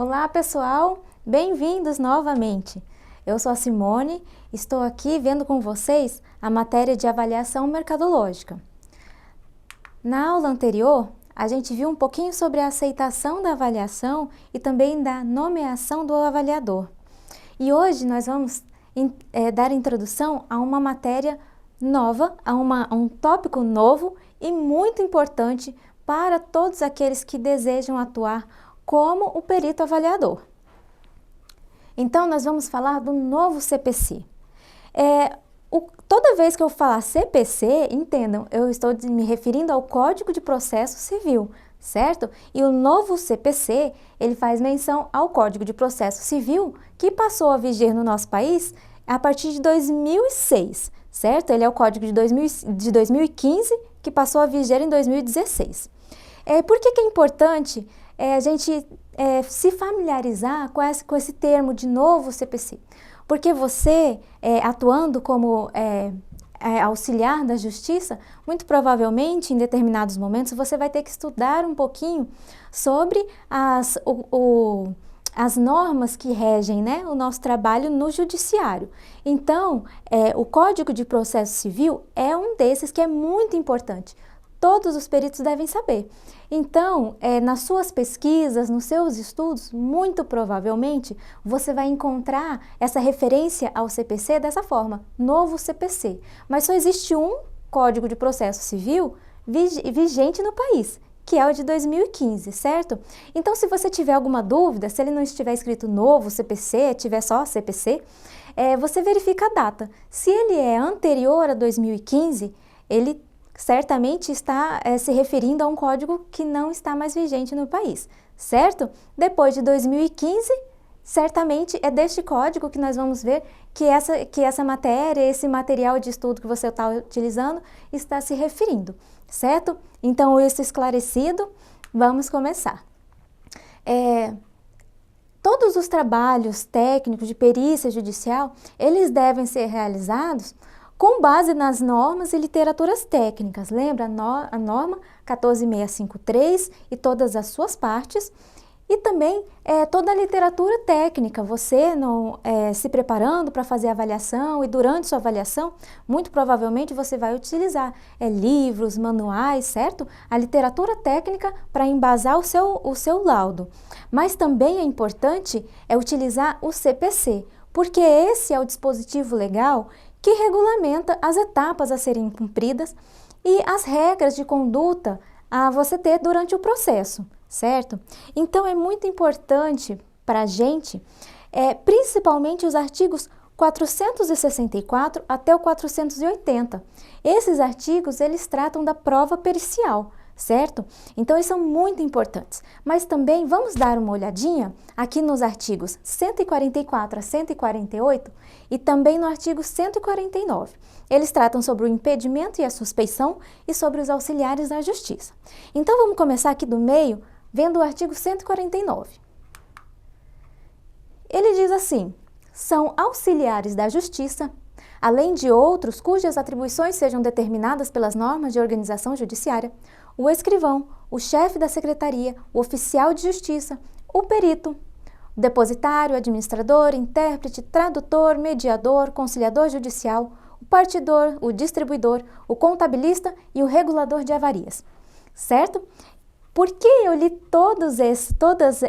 Olá, pessoal! Bem-vindos novamente! Eu sou a Simone, estou aqui vendo com vocês a matéria de avaliação mercadológica. Na aula anterior, a gente viu um pouquinho sobre a aceitação da avaliação e também da nomeação do avaliador. E hoje nós vamos dar introdução a uma matéria nova, a um tópico novo e muito importante para todos aqueles que desejam atuar como o perito avaliador. Então, nós vamos falar do novo CPC. Toda vez que eu falar CPC, entendam, eu estou me referindo ao Código de Processo Civil, certo? E o novo CPC, ele faz menção ao Código de Processo Civil, que passou a viger no nosso país a partir de 2006, certo? Ele é o Código de 2015, que passou a viger em 2016. Por que é importante a gente se familiarizar com esse termo de novo CPC? Porque você, atuando como auxiliar da justiça, muito provavelmente, em determinados momentos, você vai ter que estudar um pouquinho sobre as normas que regem, né, o nosso trabalho no judiciário. Então, o Código de Processo Civil é um desses que é muito importante. Todos os peritos devem saber. Então, nas suas pesquisas, nos seus estudos, muito provavelmente, você vai encontrar essa referência ao CPC dessa forma, novo CPC. Mas só existe um Código de Processo Civil vigente no país, que é o de 2015, certo? Então, se você tiver alguma dúvida, se ele não estiver escrito novo CPC, tiver só CPC, você verifica a data. Se ele é anterior a 2015, ele certamente está se referindo a um código que não está mais vigente no país, certo? Depois de 2015, certamente é deste código que nós vamos ver que essa matéria, esse material de estudo que você está utilizando, está se referindo, certo? Então, isso esclarecido, vamos começar. Todos os trabalhos técnicos de perícia judicial, eles devem ser realizados com base nas normas e literaturas técnicas. Lembra a norma 14653 e todas as suas partes, e também toda a literatura técnica. Você se preparando para fazer a avaliação, e durante sua avaliação, muito provavelmente você vai utilizar livros, manuais, certo? A literatura técnica para embasar o seu laudo. Mas também é importante utilizar o CPC, porque esse é o dispositivo legal que regulamenta as etapas a serem cumpridas e as regras de conduta a você ter durante o processo, certo? Então, é muito importante para a gente, principalmente os artigos 464 até o 480. Esses artigos, eles tratam da prova pericial, certo? Então, eles são muito importantes. Mas também vamos dar uma olhadinha aqui nos artigos 144 a 148 e também no artigo 149. Eles tratam sobre o impedimento e a suspeição e sobre os auxiliares da justiça. Então, vamos começar aqui do meio, vendo o artigo 149. Ele diz assim: são auxiliares da justiça, além de outros cujas atribuições sejam determinadas pelas normas de organização judiciária, o escrivão, o chefe da secretaria, o oficial de justiça, o perito, o depositário, administrador, intérprete, tradutor, mediador, conciliador judicial, o partidor, o distribuidor, o contabilista e o regulador de avarias. Certo? Por que eu li todas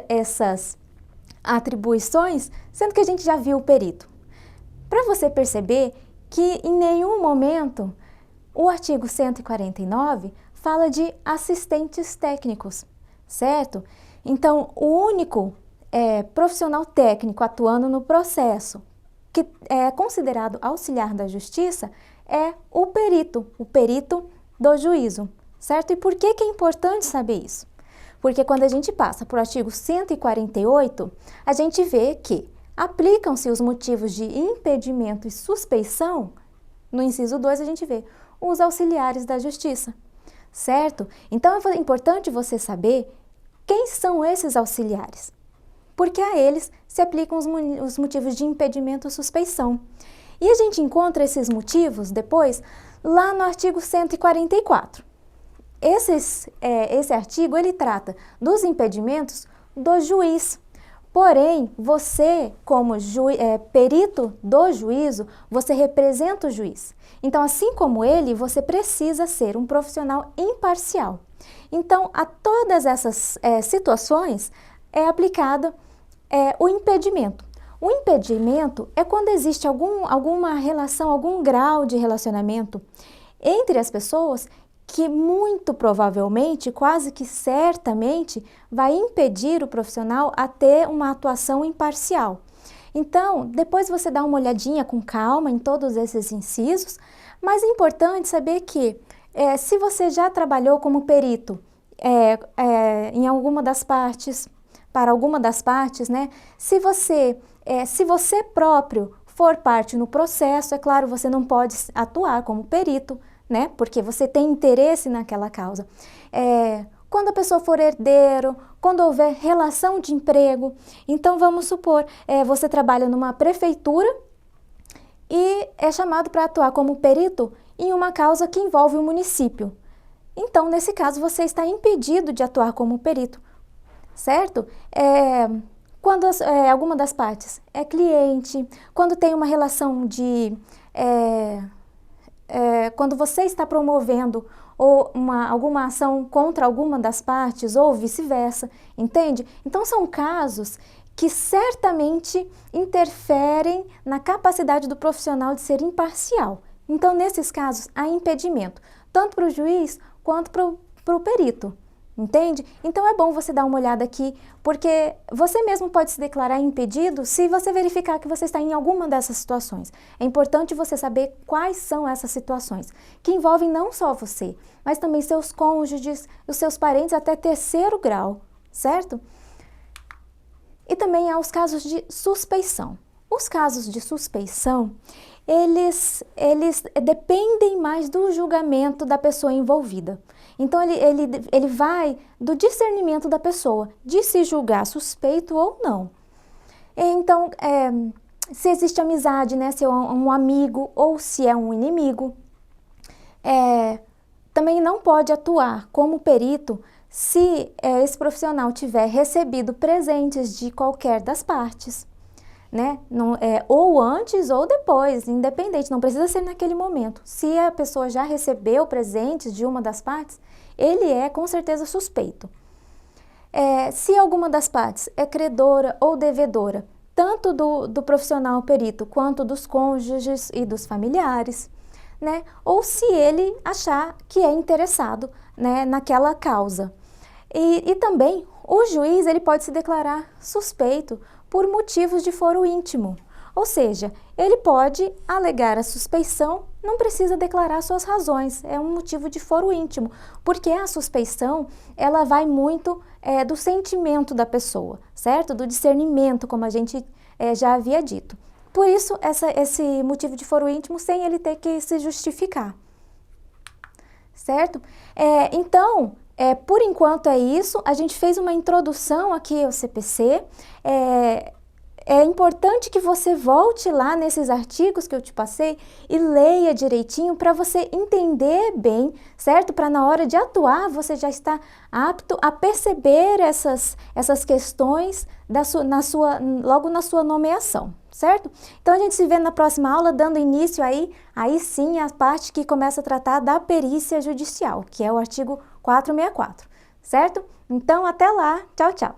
essas atribuições, sendo que a gente já viu o perito? Para você perceber que em nenhum momento o artigo 149 fala de assistentes técnicos, certo? Então, o único profissional técnico atuando no processo que é considerado auxiliar da justiça é o perito do juízo, certo? E por que é importante saber isso? Porque quando a gente passa por artigo 148, a gente vê que aplicam-se os motivos de impedimento e suspeição. No inciso 2, a gente vê os auxiliares da justiça, certo? Então, é importante você saber quem são esses auxiliares, porque a eles se aplicam os motivos de impedimento e suspeição. E a gente encontra esses motivos depois lá no artigo 144. Esse artigo, ele trata dos impedimentos do juiz. Porém, você, como perito do juízo, você representa o juiz. Então, assim como ele, você precisa ser um profissional imparcial. Então, a todas essas situações é aplicado o impedimento. O impedimento é quando existe alguma relação, algum grau de relacionamento entre as pessoas que muito provavelmente, quase que certamente, vai impedir o profissional a ter uma atuação imparcial. Então, depois você dá uma olhadinha com calma em todos esses incisos, mas é importante saber que se você já trabalhou como perito em alguma das partes, para alguma das partes, né? Se você próprio for parte no processo, é claro, você não pode atuar como perito, né? Porque você tem interesse naquela causa. Quando a pessoa for herdeiro, quando houver relação de emprego, então vamos supor, você trabalha numa prefeitura e é chamado para atuar como perito em uma causa que envolve o município. Então, nesse caso, você está impedido de atuar como perito, certo? Quando alguma das partes é cliente, quando tem uma relação de... quando você está promovendo alguma ação contra alguma das partes ou vice-versa, entende? Então, são casos que certamente interferem na capacidade do profissional de ser imparcial. Então, nesses casos, há impedimento, tanto para o juiz quanto para o perito. Entende? Então é bom você dar uma olhada aqui, porque você mesmo pode se declarar impedido se você verificar que você está em alguma dessas situações. É importante você saber quais são essas situações, que envolvem não só você, mas também seus cônjuges, os seus parentes até terceiro grau, certo? E também há os casos de suspeição. Os casos de suspeição, eles dependem mais do julgamento da pessoa envolvida. Então, ele vai do discernimento da pessoa, de se julgar suspeito ou não. Então, se existe amizade, né, se é um amigo ou se é um inimigo, também não pode atuar como perito se esse profissional tiver recebido presentes de qualquer das partes. Né? Não, ou antes ou depois, independente, não precisa ser naquele momento. Se a pessoa já recebeu presentes de uma das partes, ele é com certeza suspeito. Se alguma das partes é credora ou devedora, tanto do profissional perito quanto dos cônjuges e dos familiares, né? Ou se ele achar que é interessado, né, naquela causa. E também o juiz ele pode se declarar suspeito por motivos de foro íntimo. Ou seja, ele pode alegar a suspeição, não precisa declarar suas razões, é um motivo de foro íntimo, porque a suspeição, ela vai muito do sentimento da pessoa, certo? Do discernimento, como a gente já havia dito. Por isso, esse motivo de foro íntimo, sem ele ter que se justificar, certo? Então, por enquanto é isso, a gente fez uma introdução aqui ao CPC, é importante que você volte lá nesses artigos que eu te passei e leia direitinho para você entender bem, certo? Para na hora de atuar você já está apto a perceber essas questões logo na sua nomeação, certo? Então a gente se vê na próxima aula dando início aí sim a parte que começa a tratar da perícia judicial, que é o artigo 464, certo? Então até lá, tchau, tchau!